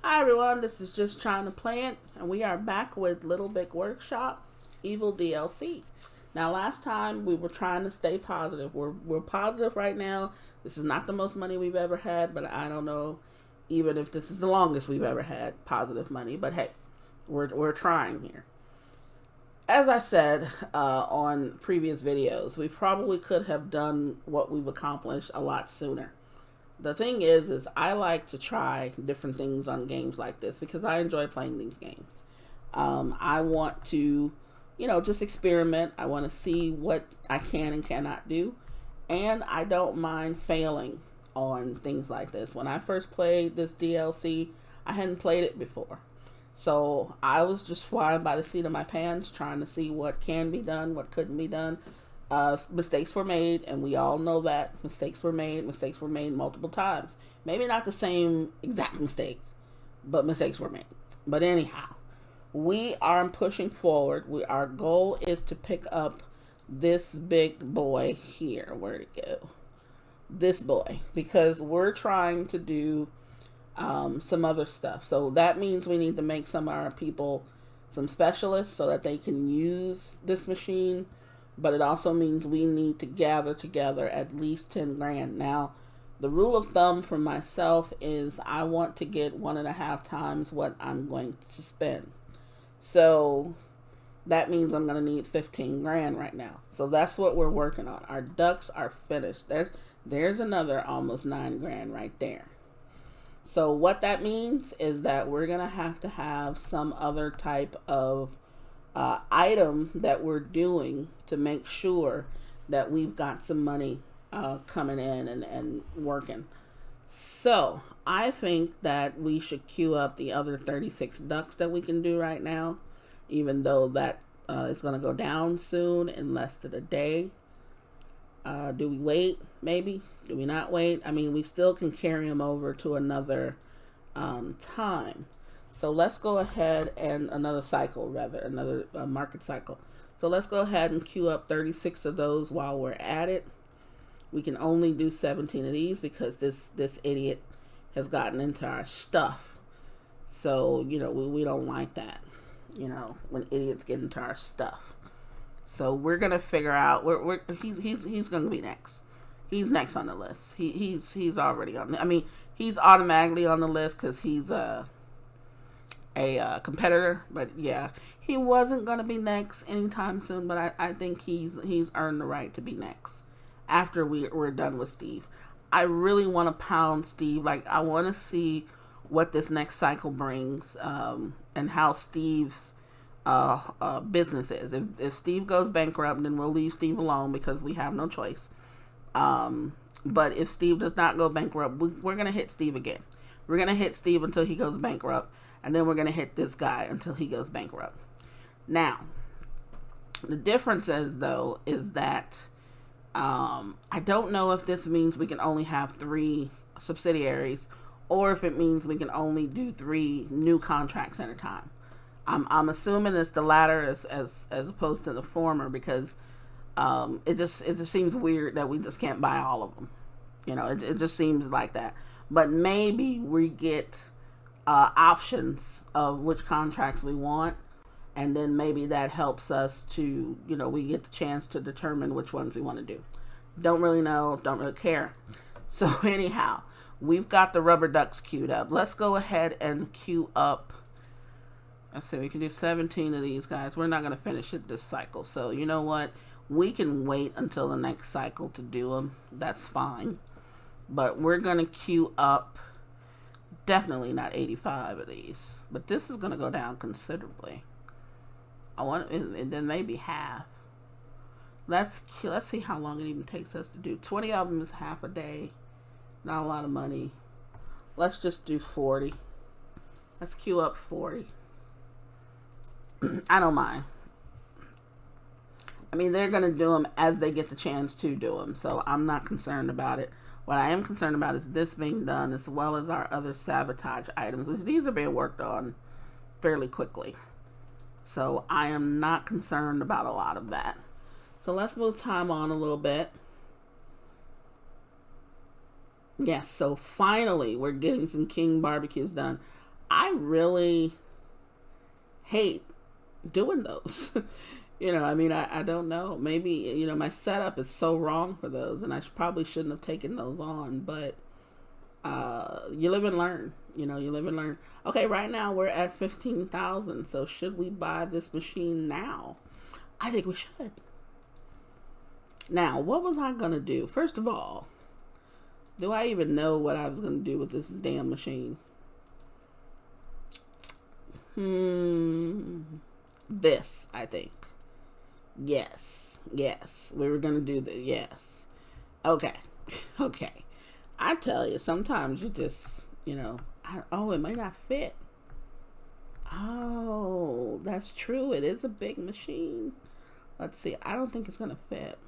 Hi everyone, this is Just Trying to Play It, and we are back with Little Big Workshop Evil DLC. Now, last time we were trying to stay positive. We're positive right now. This is not the most money we've ever had, but I don't know even if this is the longest we've ever had positive money. But hey, we're trying here. As I said on previous videos, we probably could have done what we've accomplished a lot sooner. The thing is I like to try different things on games like this because I enjoy playing these games. I want to, just experiment. I want to see what I can and cannot do. And I don't mind failing on things like this. When I first played this DLC, I hadn't played it before. So I was just flying by the seat of my pants, trying to see what can be done, what couldn't be done. Mistakes were made, and we all know that mistakes were made. Mistakes were made multiple times. Maybe not the same exact mistakes, but mistakes were made. But anyhow, we are pushing forward. Our goal is to pick up this big boy here. Where'd it go? This boy, because we're trying to do some other stuff. So that means we need to make some of our people some specialists so that they can use this machine. But it also means we need to gather together at least 10 grand. Now, the rule of thumb for myself is I want to get 1.5 times what I'm going to spend. So that means I'm going to need 15 grand right now. So that's what we're working on. Our ducks are finished. There's another almost 9 grand right there. So what that means is that we're going to have some other type of item that we're doing to make sure that we've got some money coming in and working. So I think that we should queue up the other 36 ducks that we can do right now, even though that is going to go down soon in less than a day. Do we wait? Maybe. Do we not wait? I mean, we still can carry them over to another time. So let's go ahead and another market cycle. So let's go ahead and queue up 36 of those while we're at it. We can only do 17 of these because this idiot has gotten into our stuff. So, we don't like that, when idiots get into our stuff. So we're going to figure out, he's going to be next. He's next on the list. He's already on, he's automatically on the list because he's a competitor, but yeah, he wasn't going to be next anytime soon, but I think he's earned the right to be next after we're done with Steve. I really want to pound Steve. I want to see what this next cycle brings and how Steve's business is. If Steve goes bankrupt, then we'll leave Steve alone because we have no choice. But if Steve does not go bankrupt, we're going to hit Steve again. We're going to hit Steve until he goes bankrupt. And then we're going to hit this guy until he goes bankrupt. Now, the difference is that I don't know if this means we can only have 3 subsidiaries or if it means we can only do 3 new contracts at a time. I'm assuming it's the latter as opposed to the former because it just seems weird that we just can't buy all of them. It just seems like that. But maybe we get options of which contracts we want, and then maybe that helps us to, we get the chance to determine which ones we want to do. Don't really know, don't really care. So anyhow, we've got the rubber ducks queued up. Let's go ahead and queue up. Let's see, we can do 17 of these guys. We're not going to finish it this cycle, so you know what? We can wait until the next cycle to do them. That's fine. But we're going to queue up definitely not 85 of these, but this is going to go down considerably. And then maybe half. Let's see how long it even takes us to do. 20 of them is half a day. Not a lot of money. Let's just do 40. Let's queue up 40. I don't mind. They're going to do them as they get the chance to do them, so I'm not concerned about it. What I am concerned about is this being done as well as our other sabotage items. These are being worked on fairly quickly. So I am not concerned about a lot of that. So let's move time on a little bit. Yes, so finally we're getting some king barbecues done. I really hate doing those. I mean, I don't know. Maybe, my setup is so wrong for those, and I probably shouldn't have taken those on, but you live and learn. You live and learn. Okay, right now we're at 15,000, so should we buy this machine now? I think we should. Now, what was I going to do? First of all, do I even know what I was going to do with this damn machine? This, I think. Yes. We were going to do this. Yes. Okay. I tell you, sometimes you just, it might not fit. Oh, that's true. It is a big machine. Let's see. I don't think it's going to fit.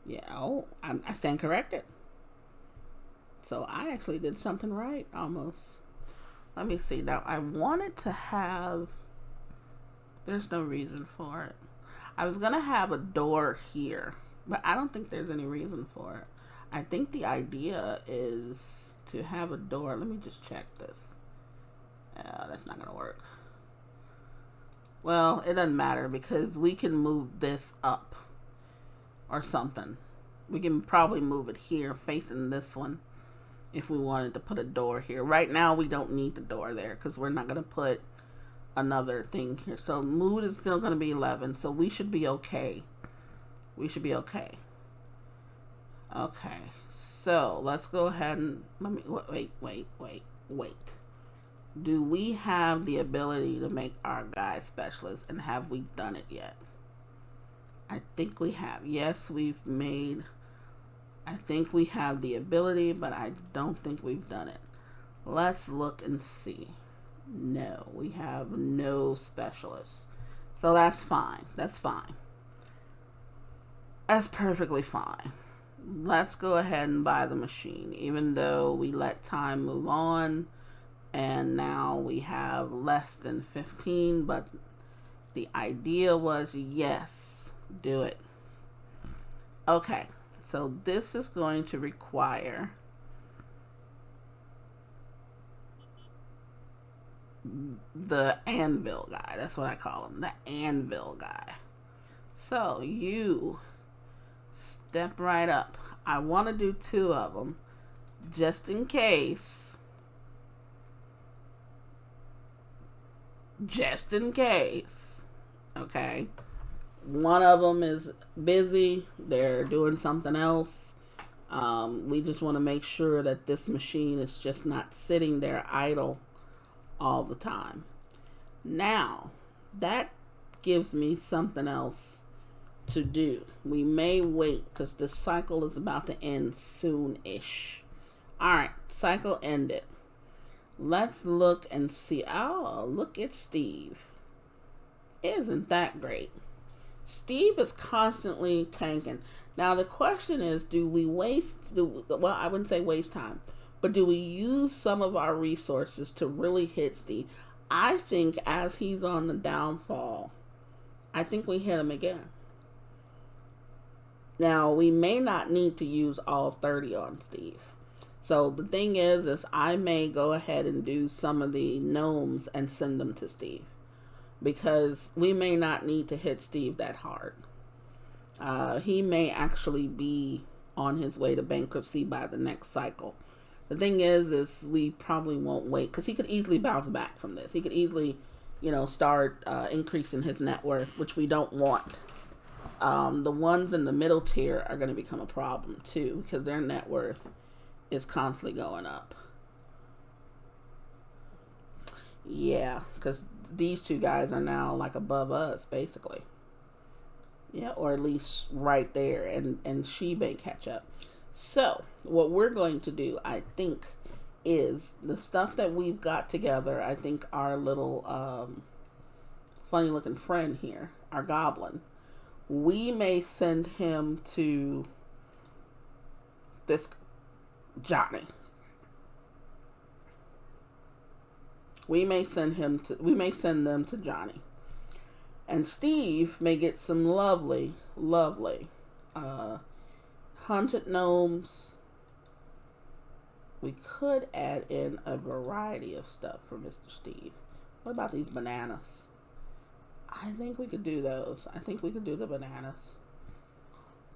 Yeah, I stand corrected. So I actually did something right, almost. Let me see. Now, I wanted to have... There's no reason for it. I was going to have a door here, but I don't think there's any reason for it. I think the idea is to have a door. Let me just check this. That's not going to work. Well, it doesn't matter because we can move this up or something. We can probably move it here facing this one if we wanted to put a door here. Right now, we don't need the door there because we're not going to put another thing here. So mood is still going to be 11, so we should be okay. Okay, so let's go ahead and wait. Do we have the ability to make our guy specialist, and have we done it yet? I think we have. Yes, we've made... I think we have the ability, but I don't think we've done it. Let's look and see. No, we have no specialists. So that's fine. That's perfectly fine. Let's go ahead and buy the machine, even though we let time move on, and now we have less than 15, but the idea was, yes, do it. Okay, so this is going to require the anvil guy. That's what I call him, the anvil guy. So you step right up. I want to do 2 of them just in case. Okay. One of them is busy. They're doing something else. We just want to make sure that this machine is just not sitting there idle all the time. Now, that gives me something else to do. We may wait because this cycle is about to end soon-ish. Alright, cycle ended. Let's look and see. Oh, look at Steve. Isn't that great? Steve is constantly tanking. Now the question is, well, I wouldn't say waste time, but do we use some of our resources to really hit Steve? I think as he's on the downfall, I think we hit him again. Now, we may not need to use all 30 on Steve. So the thing is I may go ahead and do some of the gnomes and send them to Steve, because we may not need to hit Steve that hard. He may actually be on his way to bankruptcy by the next cycle. The thing is we probably won't wait, because he could easily bounce back from this. He could easily, start increasing his net worth, which we don't want. The ones in the middle tier are going to become a problem too, because their net worth is constantly going up. Yeah, because these 2 guys are now like above us, basically. Yeah, or at least right there, and she may catch up. So, what we're going to do, I think, is the stuff that we've got together. I think our little funny looking friend here, our goblin, we may send him to this Johnny. We may send them to Johnny. And Steve may get some lovely hunted gnomes we could add in a variety of stuff for Mr. Steve. What about these bananas? I think we could do those. I think we could do the bananas.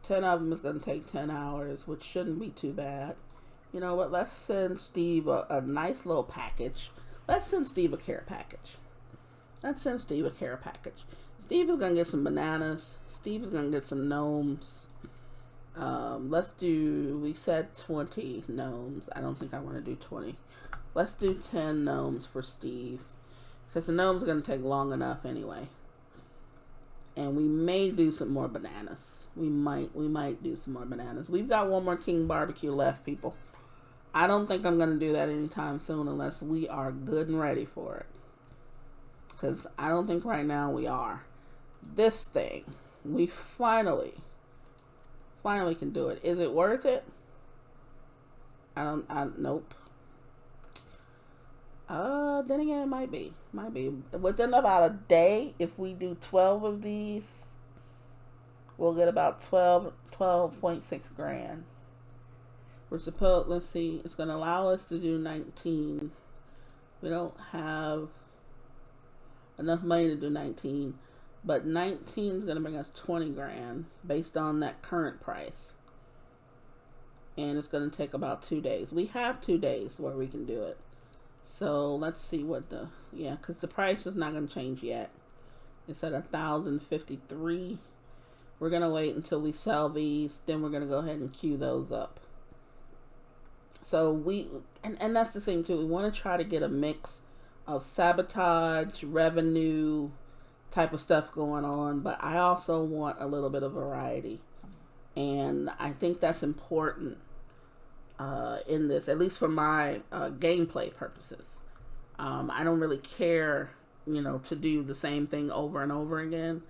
10 of them is going to take 10 hours, which shouldn't be too bad. You know what? Let's send Steve a nice little package. Let's send Steve a care package. Let's send Steve a care package. Steve is going to get some bananas. Steve is going to get some gnomes. Let's do, we said 20 gnomes. I don't think I want to do 20. Let's do 10 gnomes for Steve. Because the gnomes are going to take long enough anyway. And we may do some more bananas. We might do some more bananas. We've got one more King Barbecue left, people. I don't think I'm going to do that anytime soon unless we are good and ready for it. Because I don't think right now we are. This thing, we finally can do it. Is it worth it? Nope. Then again, it might be. Within about a day, if we do 12 of these, we'll get about 12.6 grand. We're supposed, let's see, it's going to allow us to do 19. We don't have enough money to do 19, but 19 is going to bring us 20 grand based on that current price. And it's going to take about 2 days. We have 2 days where we can do it. So let's see what because the price is not going to change yet. It's at 1,053. We're going to wait until we sell these. Then we're going to go ahead and queue those up. So and that's the thing too. We want to try to get a mix of sabotage, revenue type of stuff going on. But I also want a little bit of variety. And I think that's important. In this, at least for my gameplay purposes. I don't really care, to do the same thing over and over again.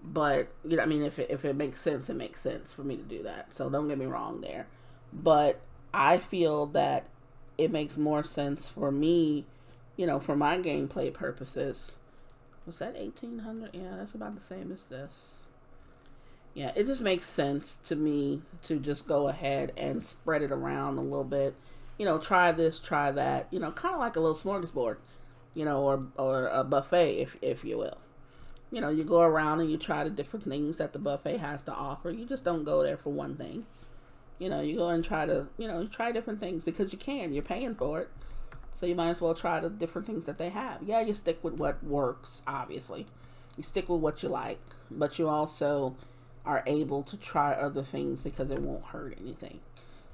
But, I mean, if it makes sense, it makes sense for me to do that. So don't get me wrong there. But I feel that it makes more sense for me, for my gameplay purposes. Was that 1,800? Yeah, that's about the same as this. Yeah, it just makes sense to me to just go ahead and spread it around a little bit. Try this, try that. Kind of like a little smorgasbord, or a buffet, if you will. You go around and you try the different things that the buffet has to offer. You just don't go there for one thing. You go and try to, you try different things because you can. You're paying for it. So you might as well try the different things that they have. Yeah, you stick with what works, obviously. You stick with what you like. But you also are able to try other things because it won't hurt anything.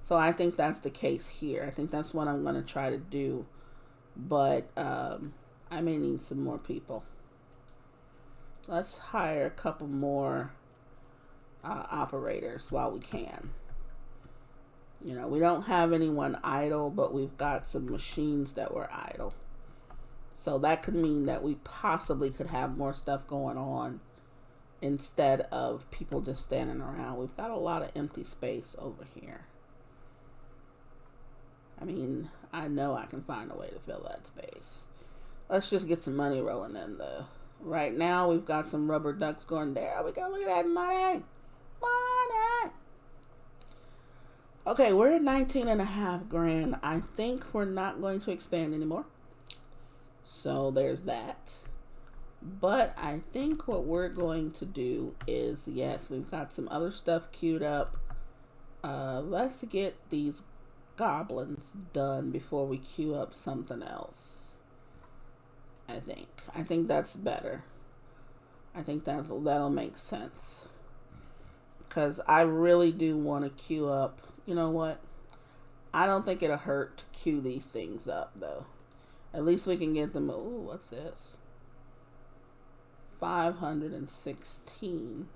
So I think that's the case here. I think that's what I'm going to try to do. But I may need some more people. Let's hire a couple more operators while we can. We don't have anyone idle, but we've got some machines that were idle. So that could mean that we possibly could have more stuff going on instead of people just standing around. We've got a lot of empty space over here. I mean, I know I can find a way to fill that space. Let's just get some money rolling in though. Right now we've got some rubber ducks going. There we go. Look at that money. Money. Okay, we're at 19.5 grand. I think we're not going to expand anymore. So there's that. But I think what we're going to do is, yes, we've got some other stuff queued up. Let's get these goblins done before we queue up something else. I think that's better. I think that'll make sense. Because I really do want to queue up. You know what? I don't think it'll hurt to queue these things up, though. At least we can get them. Ooh, what's this? 516.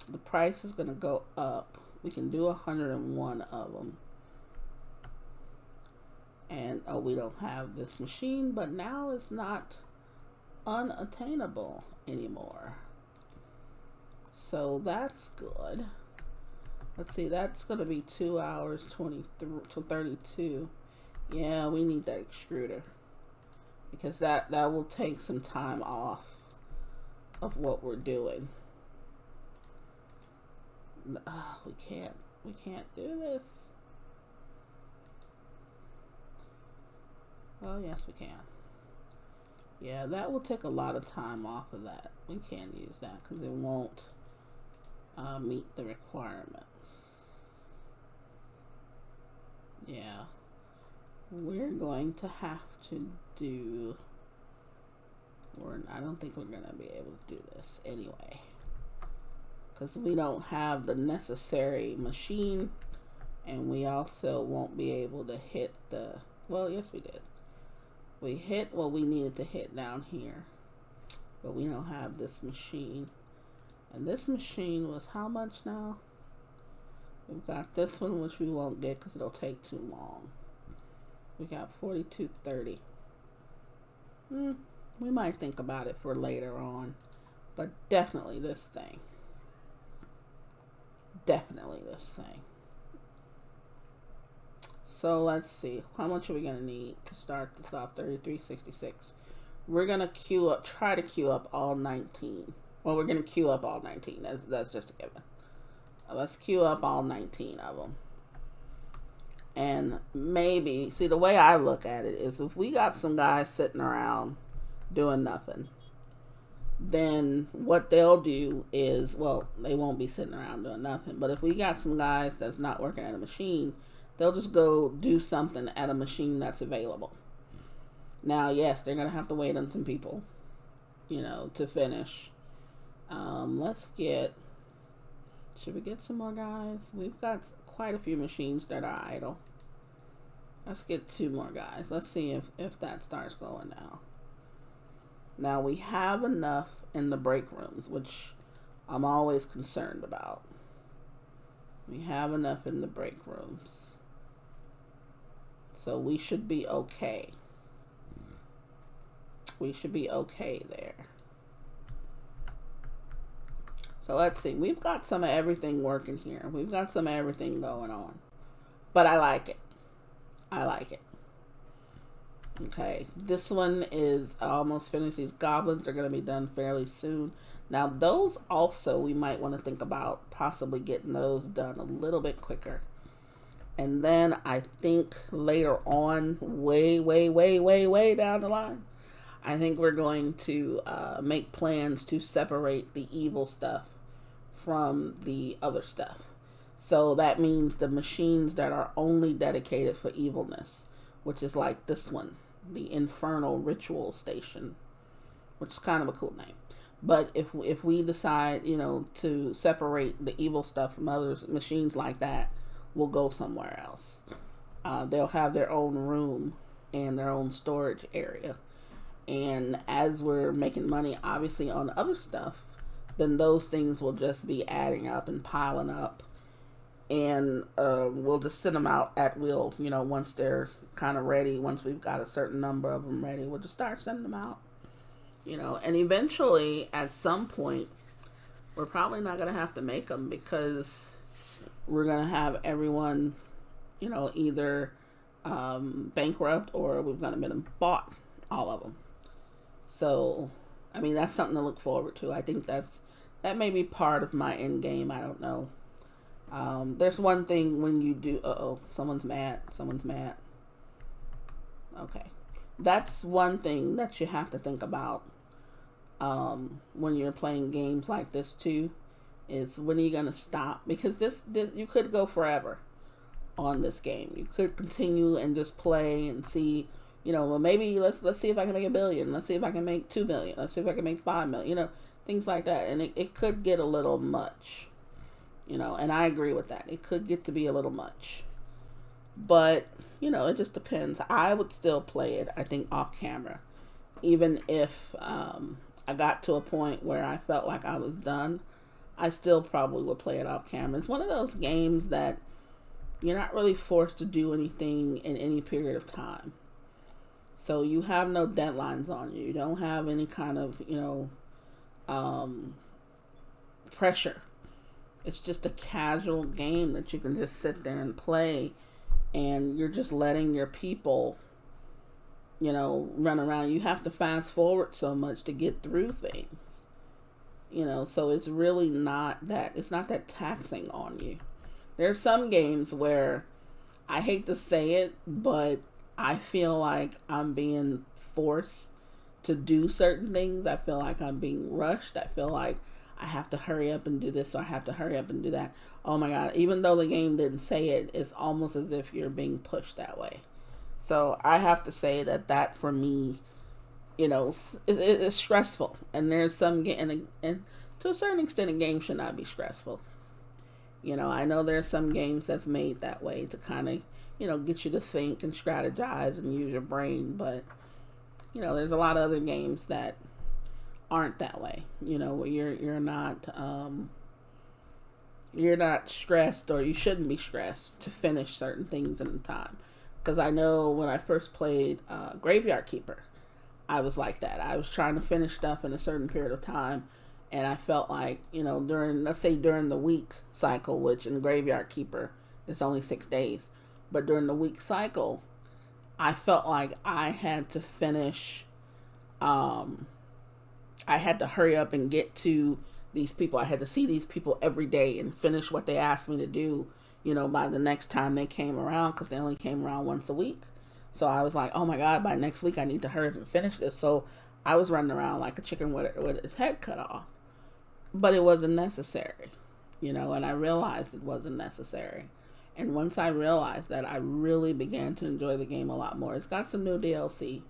The price is going to go up. We can do 101 of them. And we don't have this machine, but now it's not unattainable anymore. So that's good. Let's see, that's going to be 2 hours 23 to 32. Yeah, we need that extruder because that will take some time off of what we're doing. Oh, we can't do this. Oh, yes, we can. Yeah, that will take a lot of time off of that. We can't use that because it won't meet the requirement. Yeah. We're going to have to do... I don't think we're going to be able to do this anyway. Because we don't have the necessary machine. And we also won't be able to hit the... Well, yes, we did. We hit what we needed to hit down here. But we don't have this machine. And this machine was how much now? We've got this one, which we won't get because it'll take too long. We got 4230. We might think about it for later on. But definitely this thing. Definitely this thing. So let's see. How much are we going to need to start this off? 3366. We're going to queue up, try to queue up all 19. Well, we're going to queue up all 19. That's just a given. Let's queue up all 19 of them. And maybe, see, the way I look at it is if we got some guys sitting around doing nothing, then what they'll do is, well, they won't be sitting around doing nothing. But if we got some guys that's not working at a machine, they'll just go do something at a machine that's available. Now, yes, they're going to have to wait on some people, you know, to finish. Let's get... Should we get some more guys? We've got quite a few machines that are idle. Let's get 2 more guys. Let's see if that starts going now. Now, we have enough in the break rooms, which I'm always concerned about. We have enough in the break rooms. So we should be okay. We should be okay there. So let's see. We've got some of everything working here. We've got some of everything going on. But I like it. I like it. Okay. This one is almost finished. These goblins are going to be done fairly soon. Now, those also, we might want to think about possibly getting those done a little bit quicker. And then I think later on, way down the line, I think we're going to make plans to separate the evil stuff from the other stuff. So that means the machines that are only dedicated for evilness, which is like this one, the Infernal Ritual Station, which is kind of a cool name. But if we decide, you know, to separate the evil stuff from other machines like that, we'll go somewhere else. They'll have their own room and their own storage area. And as we're making money, obviously, on other stuff, then those things will just be adding up and piling up. And we'll just send them out at will, you know, once they're kind of ready. Once we've got a certain number of them ready, we'll just start sending them out. You know, and eventually, at some point, we're probably not going to have to make them because we're going to have everyone, you know, either bankrupt or we're going to have bought all of them. So, I mean, that's something to look forward to. I think that may be part of my end game. I don't know. There's one thing when you do... Uh-oh, someone's mad. Okay. That's one thing that you have to think about when you're playing games like this too, is when are you going to stop? Because this you could go forever on this game. You could continue and just play and see, you know, well, maybe let's see if I can make $1 billion. Let's see if I can make $2 million. Let's see if I can make $5 million. You know, things like that. And it could get a little much, you know, and I agree with that. It could get to be a little much. But, you know, it just depends. I would still play it, I think, off camera. Even if I got to a point where I felt like I was done, I still probably would play it off camera. It's one of those games that you're not really forced to do anything in any period of time. So you have no deadlines on you. You don't have any kind of, you know, pressure. It's just a casual game that you can just sit there and play. And you're just letting your people, you know, run around. You have to fast forward so much to get through things. You know, so it's really not that taxing on you. There's some games where, I hate to say it, but I feel like I'm being forced to do certain things. I feel like I'm being rushed. I feel like I have to hurry up and do this, or I have to hurry up and do that. Oh my God. Even though the game didn't say it, it's almost as if you're being pushed that way. So I have to say that for me, it's stressful. And there's some, and to a certain extent, a game should not be stressful. I know there's some games that's made that way to kind of, get you to think and strategize and use your brain. But, there's a lot of other games that aren't that way. Where you're not stressed, or you shouldn't be stressed to finish certain things in time. Because I know when I first played Graveyard Keeper, I was like that. I was trying to finish stuff in a certain period of time, and I felt like, during the week cycle, which in Graveyard Keeper is only 6 days, but during the week cycle, I felt like I had to finish, I had to hurry up and get to these people. I had to see these people every day and finish what they asked me to do, by the next time they came around, because they only came around once a week. So I was like, oh my God, by next week I need to hurry up and finish this. So I was running around like a chicken with its head cut off. But it wasn't necessary, and I realized it wasn't necessary. And once I realized that, I really began to enjoy the game a lot more. It's got some new DLC,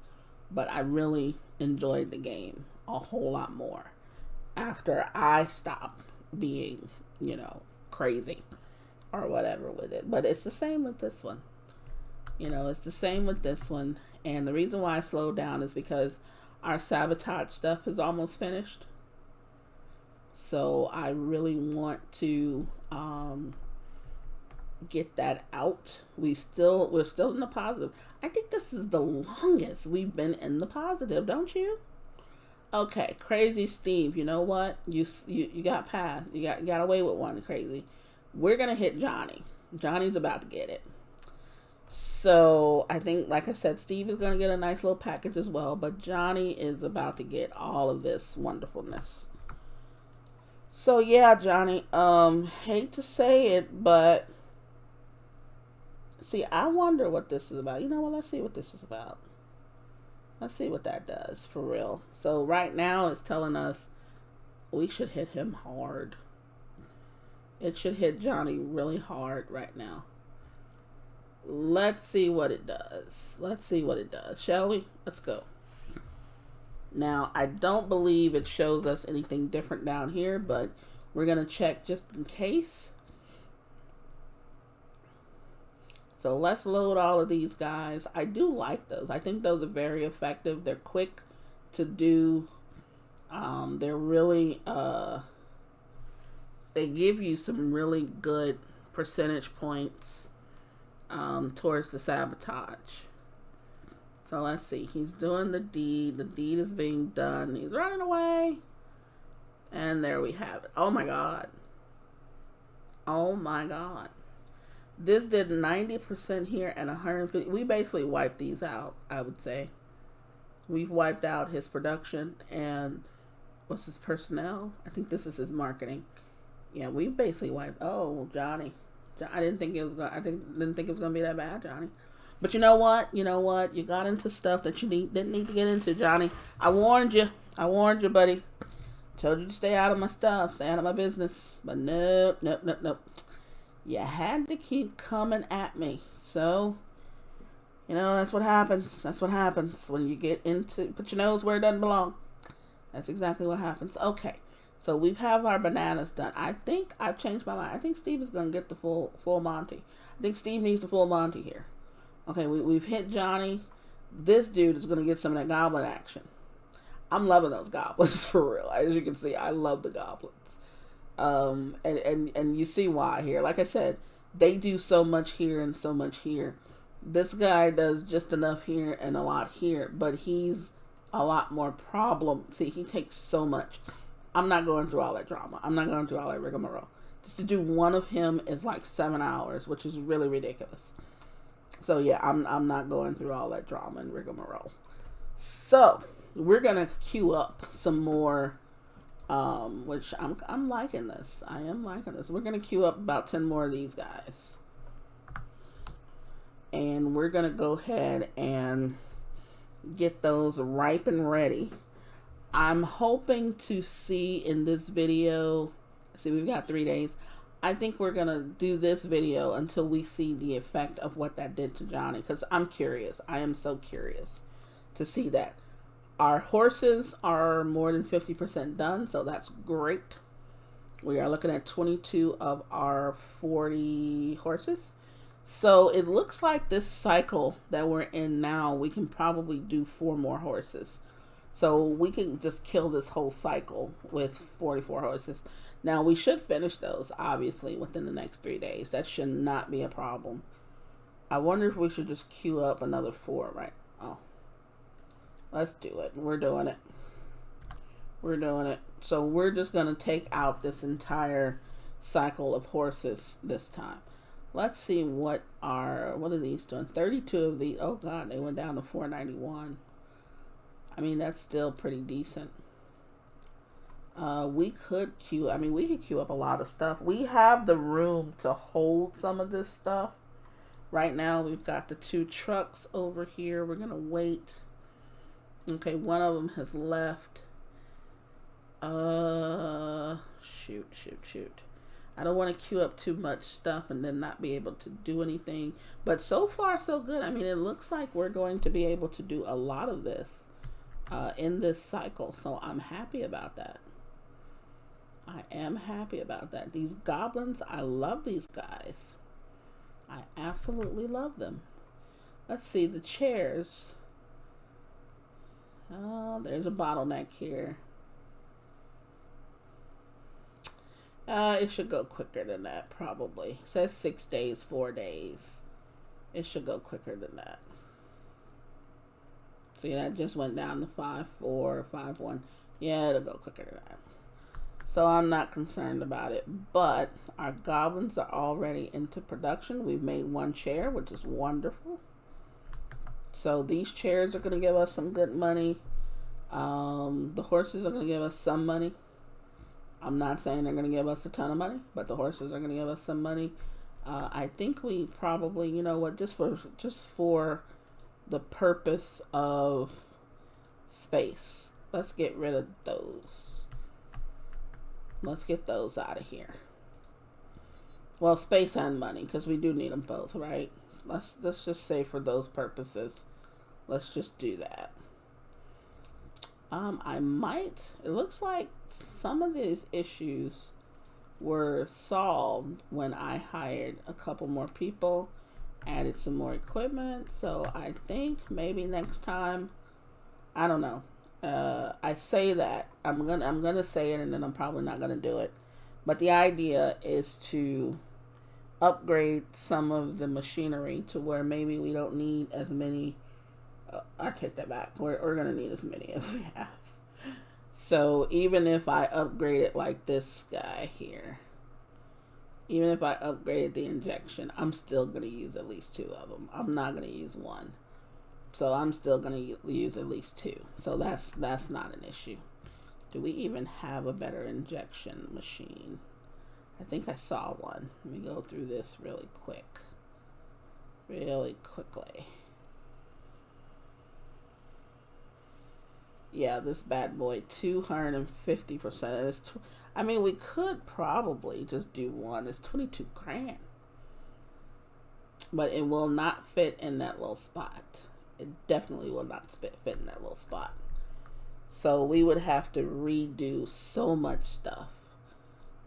but I really enjoyed the game a whole lot more after I stopped being, crazy or whatever with it. But it's the same with this one. It's the same with this one. And the reason why I slowed down is because our sabotage stuff is almost finished. So I really want to get that out. We're still in the positive. I think this is the longest we've been in the positive, don't you? Okay, Crazy Steve. You know what? You got past. You got away with one, Crazy. We're gonna hit Johnny. Johnny's about to get it. So I think, like I said, Steve is gonna get a nice little package as well. But Johnny is about to get all of this wonderfulness. So yeah, Johnny, hate to say it, but see, I wonder what this is about. You know what? Let's see what this is about. Let's see what that does for real. So right now it's telling us we should hit him hard. It should hit Johnny really hard right now. Let's see what it does. Let's see what it does, shall we? Let's go. Now, I don't believe it shows us anything different down here, but we're going to check just in case. So let's load all of these guys. I do like those. I think those are very effective. They're quick to do. They're really, they give you some really good percentage points towards the sabotage. So let's see. He's doing the deed. The deed is being done. He's running away. And there we have it. Oh my God. Oh my God. This did 90% here and 150. We basically wiped these out, I would say. We've wiped out his production and what's his personnel? I think this is his marketing. Yeah, we basically wiped. Oh, Johnny. I didn't think it was going. Didn't think it was going to be that bad, Johnny. But you know what? You got into stuff that you didn't need to get into, Johnny. I warned you. Buddy. Told you to stay out of my stuff. Stay out of my business. But nope. You had to keep coming at me. So, that's what happens. That's what happens when you get into, put your nose where it doesn't belong. That's exactly what happens. Okay. So we have our bananas done. I think I've changed my mind. I think Steve is going to get the full Monty. I think Steve needs the full Monty here. Okay, we've hit Johnny. This dude is going to get some of that goblin action. I'm loving those goblins for real. As you can see, I love the goblins. And you see why here. Like I said, they do so much here and so much here. This guy does just enough here and a lot here, but he's a lot more problem. See, he takes so much. I'm not going through all that drama. I'm not going through all that rigmarole. Just to do one of him is like 7 hours, which is really ridiculous. So yeah, I'm not going through all that drama and rigmarole. So we're gonna queue up some more, which I'm liking this. I am liking this. We're gonna queue up about 10 more of these guys. and we're going to go ahead and get those ripe and ready. I'm hoping to see in this video, see, we've got 3 days. I think we're going to do this video until we see the effect of what that did to Johnny, because I'm curious. I am so curious to see that. Our horses are more than 50% done, so that's great. We are looking at 22 of our 40 horses. So it looks like this cycle that we're in now, we can probably do 4 more horses. So we can just kill this whole cycle with 44 horses. Now we should finish those, obviously, within the next 3 days. That should not be a problem. I wonder if we should just queue up another 4, right? Oh, let's do it. We're doing it. We're doing it. So we're just going to take out this entire cycle of horses this time. Let's see what are these doing? 32 of these. Oh God, they went down to 491. I mean, that's still pretty decent. We could queue up a lot of stuff. We have the room to hold some of this stuff. Right now, we've got the 2 trucks over here. We're going to wait. Okay, one of them has left. Shoot. I don't want to queue up too much stuff and then not be able to do anything. But so far, so good. I mean, it looks like we're going to be able to do a lot of this in this cycle. So I'm happy about that. I am happy about that. These goblins, I love these guys. I absolutely love them. Let's see, the chairs. Oh, there's a bottleneck here. It should go quicker than that, probably. It says 6 days, 4 days. It should go quicker than that. See, that just went down to 5-4, 5-1. Yeah, it'll go quicker than that. So I'm not concerned about it. But our goblins are already into production. We've made 1 chair, which is wonderful. So these chairs are going to give us some good money. The horses are going to give us some money. I'm not saying they're going to give us a ton of money, but the horses are going to give us some money. I think we probably, you know what, just for the purpose of space, let's get rid of those. Let's get those out of here. Well, space and money, because we do need them both, right? Let's just say for those purposes, let's just do that. It looks like some of these issues were solved when I hired a couple more people, added some more equipment. So I think maybe next time, I don't know. I say that I'm gonna say it, and then I'm probably not gonna do it. But the idea is to upgrade some of the machinery to where maybe we don't need as many. I take that back. We're gonna need as many as we have. So even if I upgrade it like this guy here, even if I upgraded the injection, I'm still gonna use at least 2 of them. I'm not gonna use 1. So I'm still gonna use at least 2. So that's not an issue. Do we even have a better injection machine? I think I saw one. Let me go through this really quickly. Yeah, this bad boy, 250%. I mean, we could probably just do 1. It's 22 grand. But it will not fit in that little spot. It definitely will not fit in that little spot. So we would have to redo so much stuff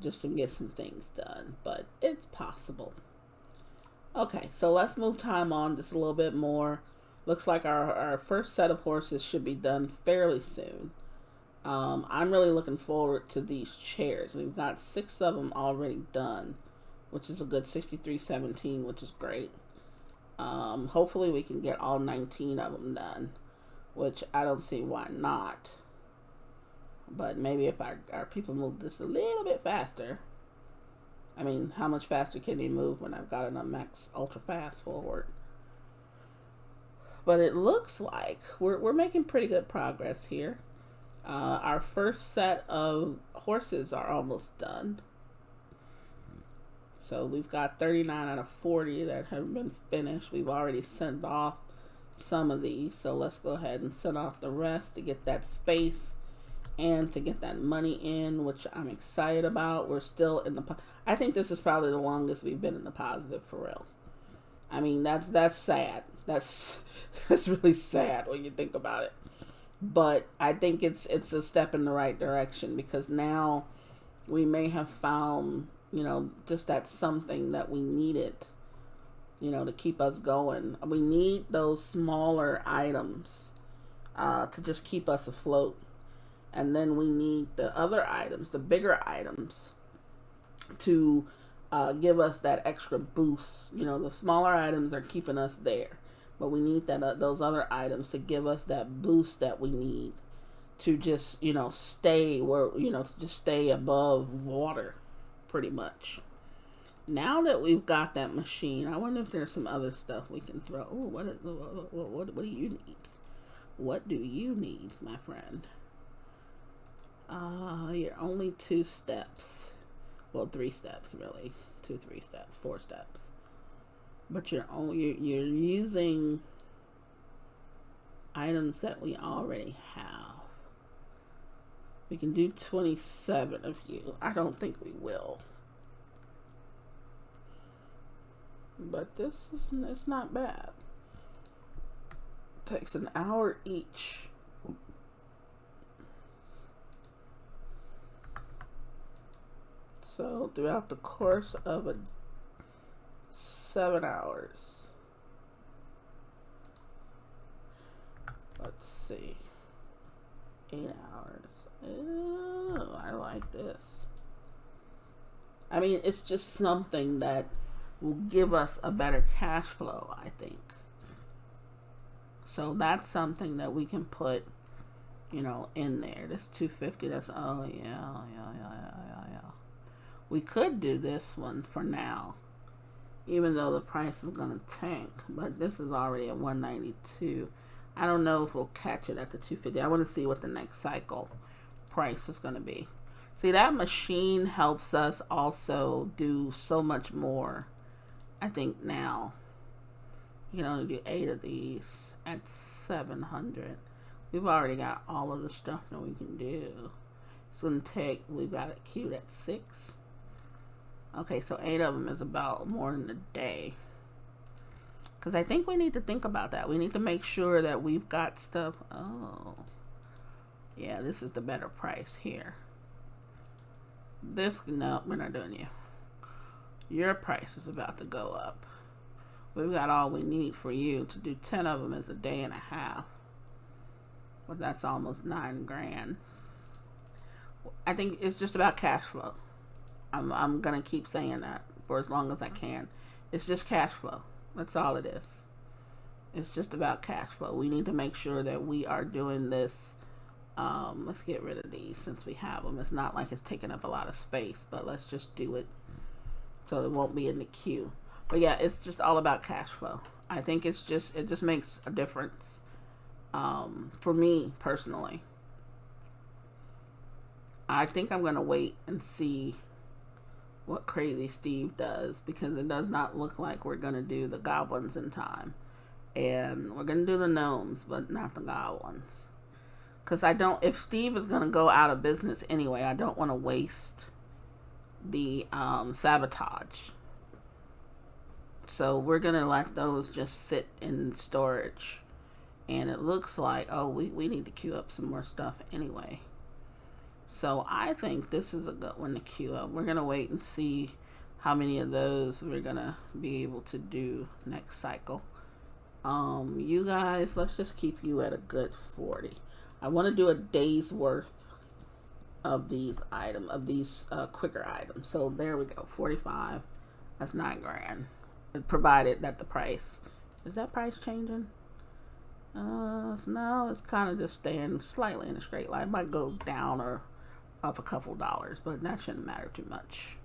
just to get some things done. But it's possible. Okay, so let's move time on just a little bit more. Looks like our first set of horses should be done fairly soon. I'm really looking forward to these chairs. We've got 6 of them already done, which is a good 63-17, which is great. Hopefully we can get all 19 of them done, which I don't see why not. But maybe if our people move this a little bit faster. I mean, how much faster can they move when I've got it on max ultra fast forward? But it looks like we're making pretty good progress here. Our first set of horses are almost done. So we've got 39 out of 40 that have been finished. We've already sent off some of these. So let's go ahead and send off the rest to get that space and to get that money in, which I'm excited about. We're still in the... I think this is probably the longest we've been in the positive for real. I mean, that's sad. That's really sad when you think about it. But I think it's a step in the right direction, because now we may have found, you know, just that something that we needed, you know, to keep us going. We need those smaller items to just keep us afloat. And then we need the other items, the bigger items, to give us that extra boost. You know, the smaller items are keeping us there, but we need that those other items to give us that boost that we need to just, you know, stay where, you know, just stay above water, pretty much. Now that we've got that machine, I wonder if there's some other stuff we can throw. Oh, what do you need? What do you need, my friend? You're only 2 steps. Well, 3 steps really. 2, 3 steps, 4 steps. But you're using items that we already have. We can do 27 of you. I don't think we will. But this is, it's not bad. Takes an hour each. So throughout the course of 7 hours. Let's see. 8 hours. Oh, I like this. I mean, it's just something that will give us a better cash flow, I think. So that's something that we can put, you know, in there. This 250, that's, oh yeah. We could do this one for now, even though the price is going to tank, but this is already at 192. I don't know if we'll catch it at the 250. I want to see what the next cycle price is going to be. See, that machine helps us also do so much more, I think, now. You can only do 8 of these at 700. We've already got all of the stuff that we can do. It's going to take, we've got it queued at 6. Okay, so 8 of them is about more than a day. Because I think we need to think about that. We need to make sure that we've got stuff. Oh. Yeah, this is the better price here. This, no, we're not doing you. Your price is about to go up. We've got all we need for you to do 10 of them is a day and a half. But that's almost 9 grand. I think it's just about cash flow. I'm going to keep saying that for as long as I can. It's just cash flow. That's all it is. It's just about cash flow. We need to make sure that we are doing this. Let's get rid of these since we have them. It's not like it's taking up a lot of space, but let's just do it so it won't be in the queue. But yeah, it's just all about cash flow. I think it just makes a difference for me personally. I think I'm going to wait and see what Crazy Steve does, because it does not look like we're going to do the goblins in time. And we're going to do the gnomes, but not the goblins. Because if Steve is going to go out of business anyway, I don't want to waste the sabotage. So we're going to let those just sit in storage. And it looks like, oh, we need to queue up some more stuff anyway. So I think this is a good one to queue up. We're going to wait and see how many of those we're going to be able to do next cycle. You guys, let's just keep you at a good 40. I want to do a day's worth of these quicker items. So there we go, 45. That's 9 grand. Provided that the price, is that price changing? No, it's kind of just staying slightly in a straight line. It might go down or up a couple dollars, but that shouldn't matter too much.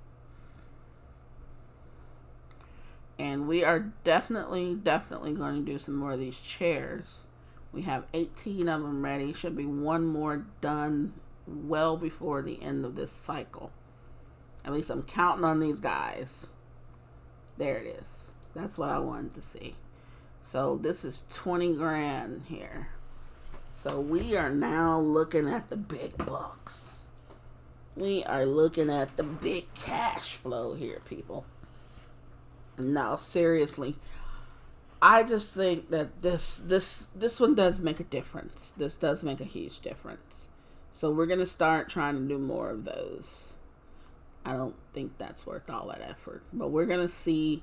And we are definitely going to do some more of these chairs. We have 18 of them ready. Should be one more done well before the end of this cycle. At least I'm counting on these guys. There it is. That's what I wanted to see. So this is 20 grand here. So we are now looking at the big bucks. We are looking at the big cash flow here, people. No, seriously. I just think that this one does make a difference. This does make a huge difference. So we're going to start trying to do more of those. I don't think that's worth all that effort. But we're going to see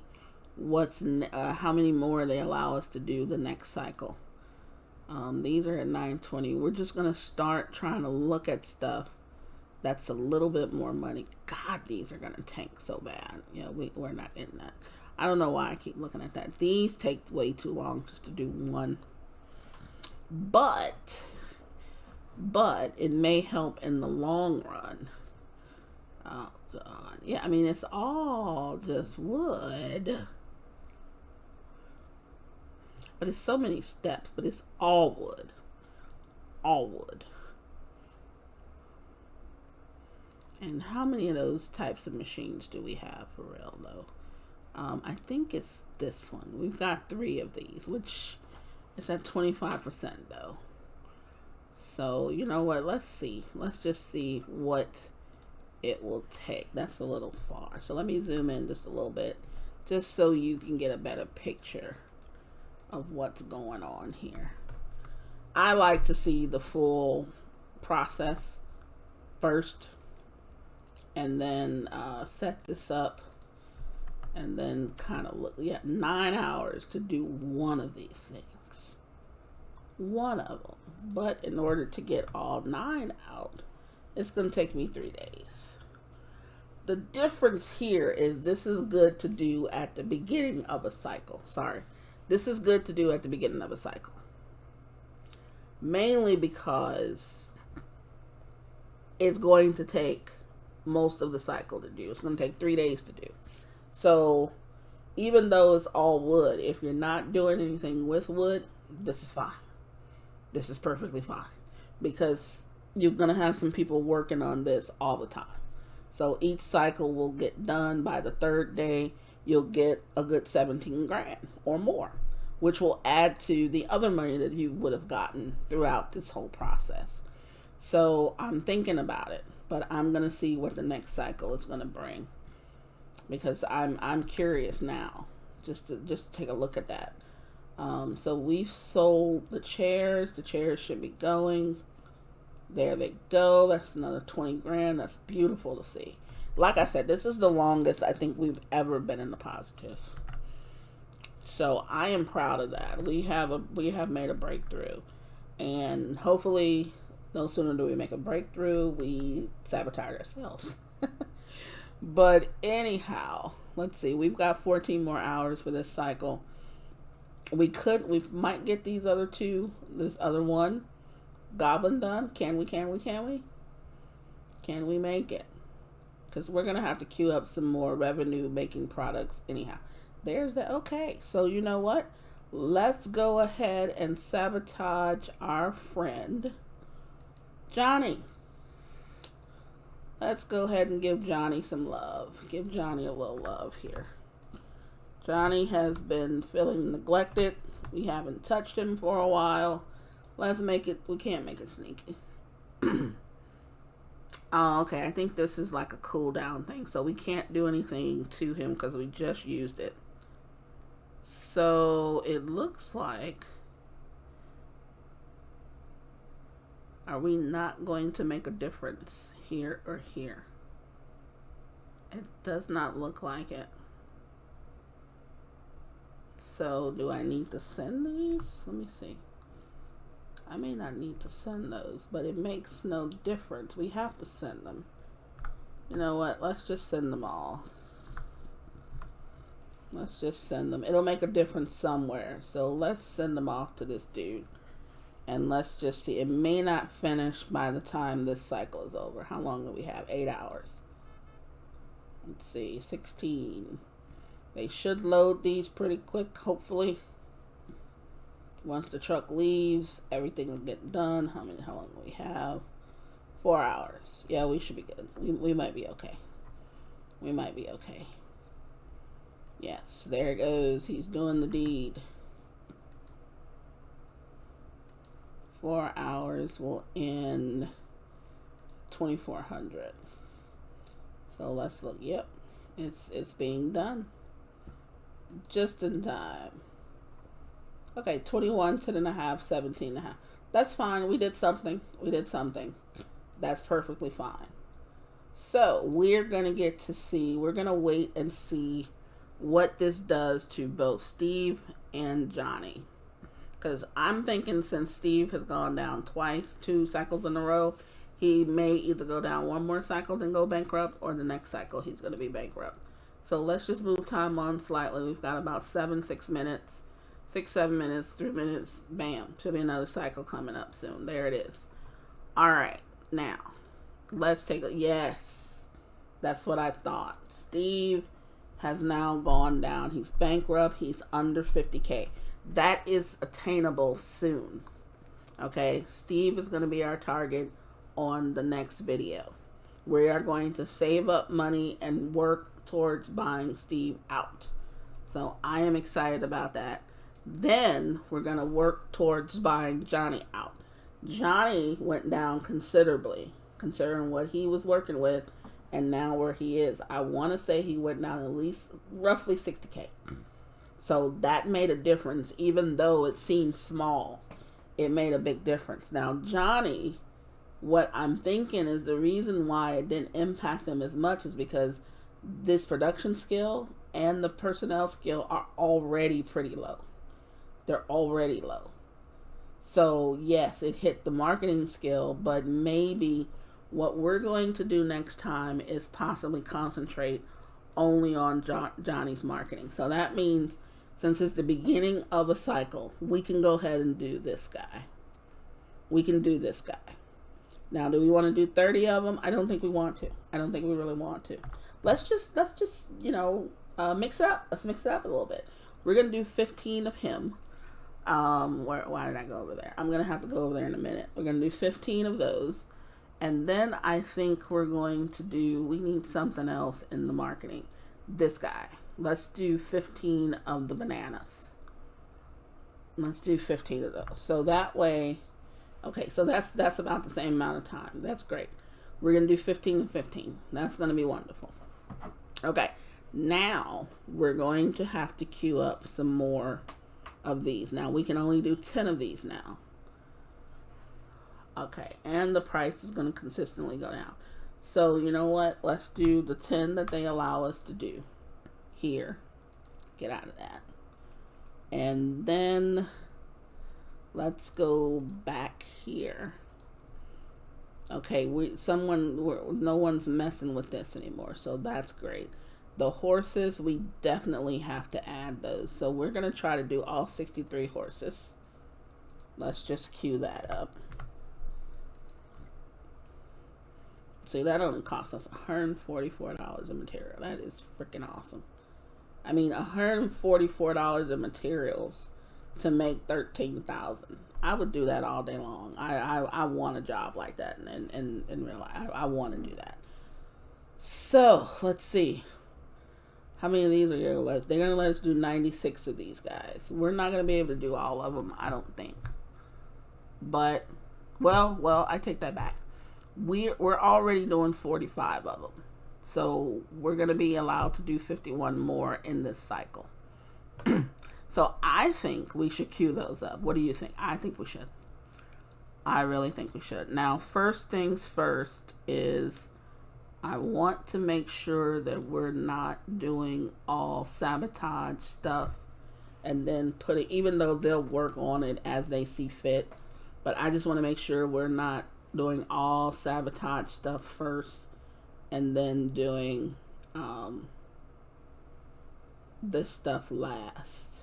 how many more they allow us to do the next cycle. These are at 920. We're just going to start trying to look at stuff that's a little bit more money. God, these are going to tank so bad. We're not in that. I don't know why I keep looking at that. These take way too long just to do one. But it may help in the long run. Oh, God. Yeah, I mean, it's all just wood. But it's so many steps, but it's all wood. All wood. And how many of those types of machines do we have for real, though? I think it's this one. We've got 3 of these, which is at 25%, though. So, you know what? Let's see. Let's just see what it will take. That's a little far. So let me zoom in just a little bit, just so you can get a better picture of what's going on here. I like to see the full process first, and then set this up, and then kind of look. 9 hours to do one of these things. One of them. But in order to get all 9 out, it's going to take me 3 days. The difference here is this is good to do at the beginning of a cycle. Sorry. This is good to do at the beginning of a cycle. Mainly because it's going to take most of the cycle to do. It's going to take 3 days to do. So even though it's all wood, if you're not doing anything with wood, this is fine. This is perfectly fine. Because you're going to have some people working on this all the time. So each cycle will get done by the 3rd day. You'll get a good 17 grand or more, which will add to the other money that you would have gotten throughout this whole process. So I'm thinking about it, but I'm going to see what the next cycle is going to bring, because I'm curious now just to take a look at that. So we've sold the chairs. The chairs should be going. There they go. That's another 20 grand. That's beautiful to see. Like I said, this is the longest I think we've ever been in the positive. So I am proud of that. We have made a breakthrough, and hopefully no sooner do we make a breakthrough, we sabotage ourselves. But anyhow, let's see. We've got 14 more hours for this cycle. We might get these other 2, this other one, goblin done. Can we make it? Because we're going to have to queue up some more revenue making products anyhow. There's that. Okay, so you know what? Let's go ahead and sabotage our friend Johnny. Let's go ahead and give Johnny some love. Give Johnny a little love here. Johnny has been feeling neglected. We haven't touched him for a while. Let's make it. We can't make it sneaky. Oh, okay. I think this is like a cooldown thing. So we can't do anything to him because we just used it. So it looks like... Are we not going to make a difference here or here? It does not look like it. So do I need to send these? Let me see. I may not need to send those, but it makes no difference. We have to send them. You know what? Let's just send them all. Let's just send them. It'll make a difference somewhere. So let's send them off to this dude. And let's just see. It may not finish by the time this cycle is over. How long do we have? 8 hours. Let's see. 16. They should load these pretty quick, hopefully. Once the truck leaves, everything will get done. How long do we have? 4 hours. Yeah, we should be good. We might be okay. We might be okay. Yes, there it goes. He's doing the deed. 4 hours will end 2400. So let's look. Yep, it's being done just in time. Okay, 21 10 and a half, 17 and a half. That's fine. We did something. We did something. That's perfectly fine. So we're gonna get to see. We're gonna wait and see what this does to both Steve and Johnny. Because I'm thinking since Steve has gone down twice, 2 cycles in a row, he may either go down one more cycle then go bankrupt, or the next cycle he's going to be bankrupt. So let's just move time on slightly. We've got about 7 minutes, 7 minutes, 3 minutes. Bam. Should be another cycle coming up soon. There it is. All right. Now, let's take a... Yes. That's what I thought. Steve has now gone down. He's bankrupt. He's under 50K. That is attainable soon. Okay, Steve is going to be our target on the next video. We are going to save up money and work towards buying Steve out. So I am excited about that. Then we're going to work towards buying Johnny out. Johnny went down considerably, considering what he was working with and now where he is. I want to say he went down at least roughly 60K. So that made a difference, even though it seemed small. It made a big difference. Now, Johnny, what I'm thinking is the reason why it didn't impact him as much is because this production skill and the personnel skill are already pretty low. They're already low. So, yes, it hit the marketing skill, but maybe what we're going to do next time is possibly concentrate only on Johnny's marketing. So that means since it's the beginning of a cycle, we can go ahead and do this guy. We can do this guy. Now, do we want to do 30 of them? I don't think we want to. I don't think we really want to. Let's just mix it up. Let's mix it up a little bit. We're going to do 15 of him. Why did I go over there? I'm going to have to go over there in a minute. We're going to do 15 of those. And then I think we're going to do, we need something else in the marketing. This guy. Let's do 15 of the bananas. Let's do 15 of those. So that way, okay, so that's about the same amount of time. That's great. We're going to do 15 and 15. That's going to be wonderful. Okay, now we're going to have to queue up some more of these. Now we can only do 10 of these now. Okay, and the price is going to consistently go down. So you know what? Let's do the 10 that they allow us to do here. Get out of that. And then let's go back here. Okay, no one's messing with this anymore, so that's great. The horses, we definitely have to add those. So we're going to try to do all 63 horses. Let's just queue that up. See, that only cost us $144 in material. That is freaking awesome. I mean, $144 in materials to make 13,000. I would do that all day long. I want a job like that in real life. I want to do that. So, let's see. How many of these are going to let us? They're going to let us do 96 of these guys. We're not going to be able to do all of them, I don't think. But, well, I take that back. We're already doing 45 of them. So we're going to be allowed to do 51 more in this cycle. So I think we should queue those up. What do you think? I think we should. I really think we should. Now, first things first is I want to make sure that we're not doing all sabotage stuff and then even though they'll work on it as they see fit. But I just want to make sure we're not doing all sabotage stuff first and then doing this stuff last.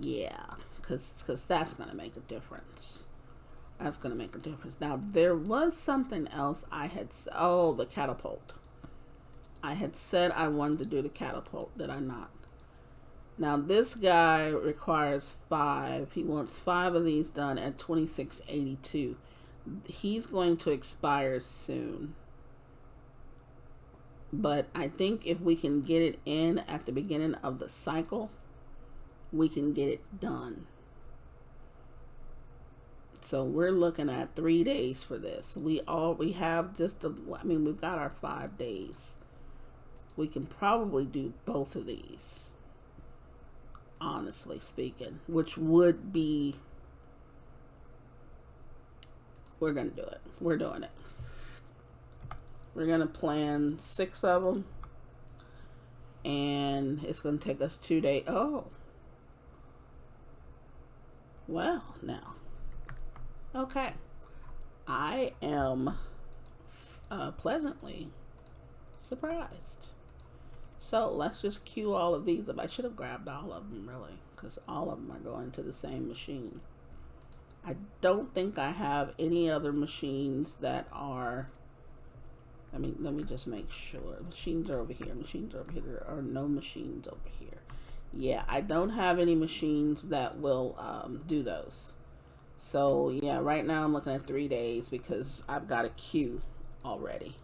Yeah, because that's going to make a difference. That's going to make a difference. Now, there was something else I had... Oh, the catapult. I had said I wanted to do the catapult. Did I not? Now, this guy requires 5. He wants 5 of these done at 2682. He's going to expire soon. But I think if we can get it in at the beginning of the cycle, we can get it done. So we're looking at 3 days for this. We have just we've got our 5 days. We can probably do both of these, honestly speaking, which would be, we're gonna do it. We're doing it. We're gonna plan 6 of them, and it's gonna take us 2 days. Oh, well, now, okay, I am pleasantly surprised. So let's just queue all of these up. I should have grabbed all of them, really, because all of them are going to the same machine. I don't think I have any other machines that are, let me just make sure. Machines are over here. Machines are over here. There are no machines over here. Yeah, I don't have any machines that will do those. So yeah, right now I'm looking at 3 days because I've got a queue already.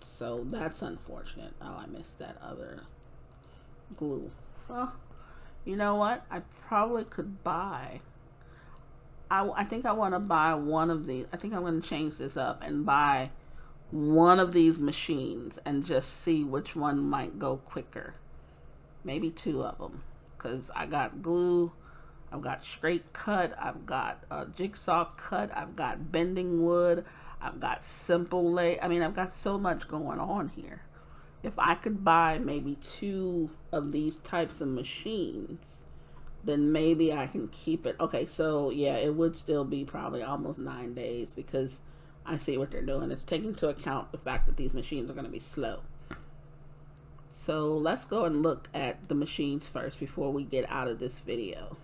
So that's unfortunate. Oh, I missed that other glue. Well, you know what? I probably could buy. I think I want to buy one of these. I think I'm going to change this up and buy one of these machines and just see which one might go quicker. Maybe 2 of them. Because I got glue. I've got straight cut. I've got jigsaw cut. I've got bending wood. I've got simple lay. I mean, I've got so much going on here. If I could buy maybe 2 of these types of machines, then maybe I can keep it. Okay, so yeah, it would still be probably almost 9 days because I see what they're doing. It's taking into account the fact that these machines are going to be slow. So let's go and look at the machines first before we get out of this video.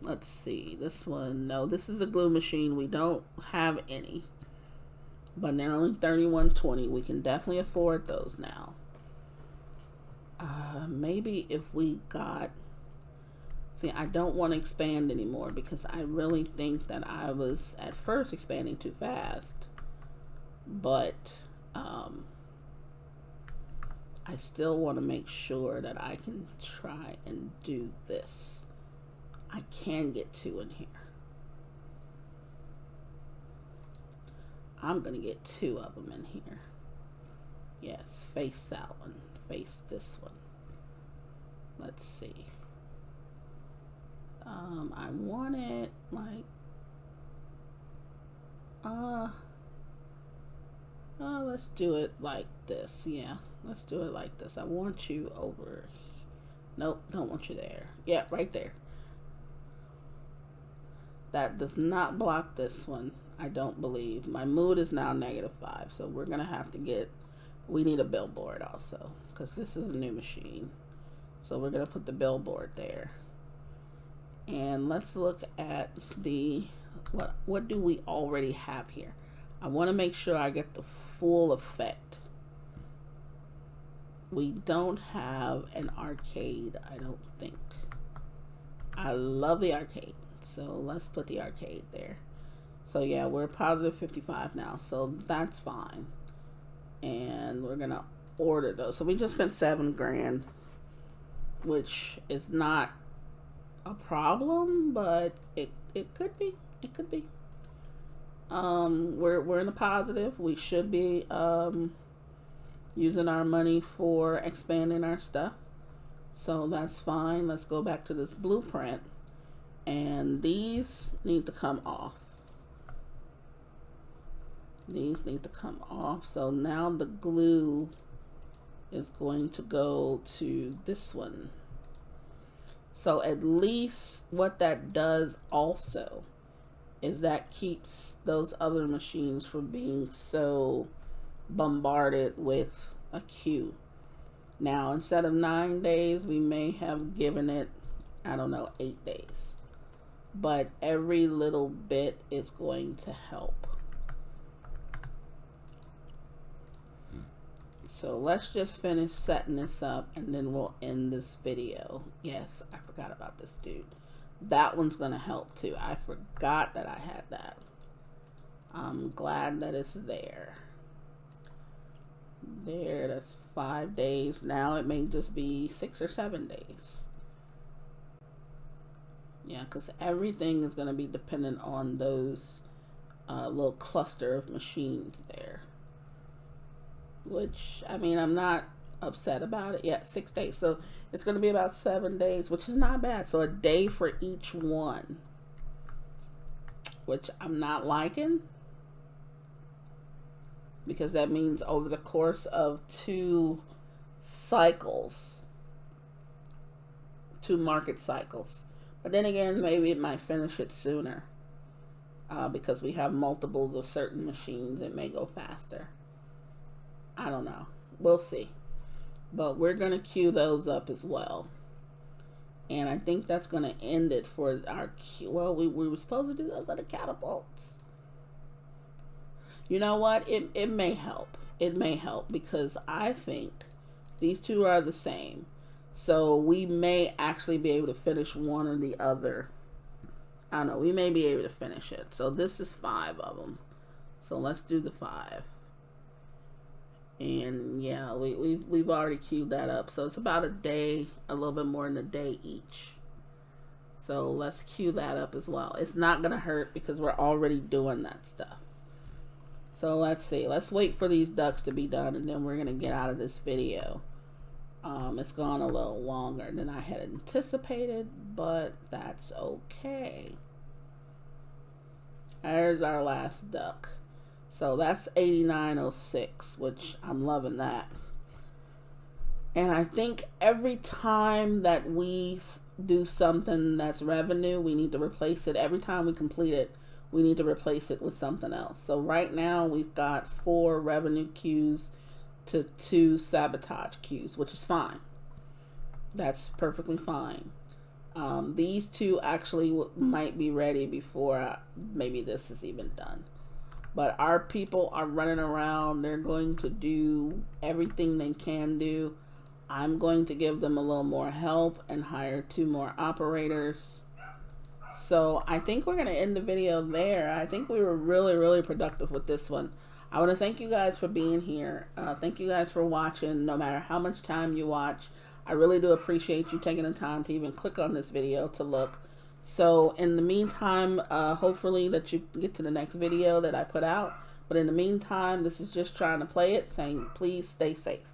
Let's see, this one, no, this is a glue machine. We don't have any, but they're only $31.20. We can definitely afford those now. Maybe if we got, see, I don't want to expand anymore because I really think that I was at first expanding too fast, but I still want to make sure that I can try and do this. I can get 2 in here. I'm going to get 2 of them in here. Yes, face that one. Face this one. Let's see. I want it like, let's do it like this. Yeah, let's do it like this. I want you over. Nope, don't want you there. Yeah, right there. That does not block this one, I don't believe. My mood is now -5, so we're gonna have to get, we need a billboard also, because this is a new machine. So we're gonna put the billboard there. And let's look at the, what do we already have here? I want to make sure I get the full effect. We don't have an arcade, I don't think. I love the arcade. So let's put the arcade there. So yeah, we're positive 55 now, so that's fine. And we're gonna order those. So we just spent $7 grand, which is not a problem, but it could be. It could be. We're in the positive. We should be using our money for expanding our stuff. So that's fine. Let's go back to this blueprint. And these need to come off. These need to come off. So now the glue is going to go to this one. So at least what that does also is that keeps those other machines from being so bombarded with a queue. Now, instead of 9 days, we may have given it, I don't know, 8 days. But every little bit is going to help. So let's just finish setting this up and then we'll end this video. Yes, I forgot about this dude. That one's gonna help too. I forgot that I had that. I'm glad that it's there. There, that's 5 days. Now it may just be 6 or 7 days. Yeah, because everything is going to be dependent on those little cluster of machines there. Which, I mean, I'm not upset about it. Yeah, 6 days. So it's going to be about 7 days, which is not bad. So a day for each one, which I'm not liking, because that means over the course of 2 cycles, 2 market cycles. But then again, maybe it might finish it sooner, because we have multiples of certain machines. It may go faster. I don't know. We'll see. But we're going to queue those up as well. And I think that's going to end it for our queue. Well, we were supposed to do those other catapults. You know what? It may help. It may help, because I think these 2 are the same. So we may actually be able to finish one or the other. I don't know. We may be able to finish it. So this is 5 of them. So let's do the 5. And yeah, we've already queued that up. So it's about a day, a little bit more than a day each. So let's queue that up as well. It's not going to hurt because we're already doing that stuff. So let's see. Let's wait for these ducks to be done, and then we're going to get out of this video. It's gone a little longer than I had anticipated, but that's okay. There's our last duck. So that's 8906, which I'm loving that. And I think every time that we do something that's revenue, we need to replace it. Every time we complete it, we need to replace it with something else. So right now we've got 4 revenue queues to 2 sabotage queues, which is fine. That's perfectly fine. These 2 actually might be ready before maybe this is even done. But our people are running around. They're going to do everything they can do. I'm going to give them a little more help and hire 2 more operators. So I think we're going to end the video there. I think we were really, really productive with this one. I want to thank you guys for being here. Thank you guys for watching, no matter how much time you watch. I really do appreciate you taking the time to even click on this video to look. So in the meantime, hopefully that you get to the next video that I put out. But in the meantime, this is just trying to play it, saying please stay safe.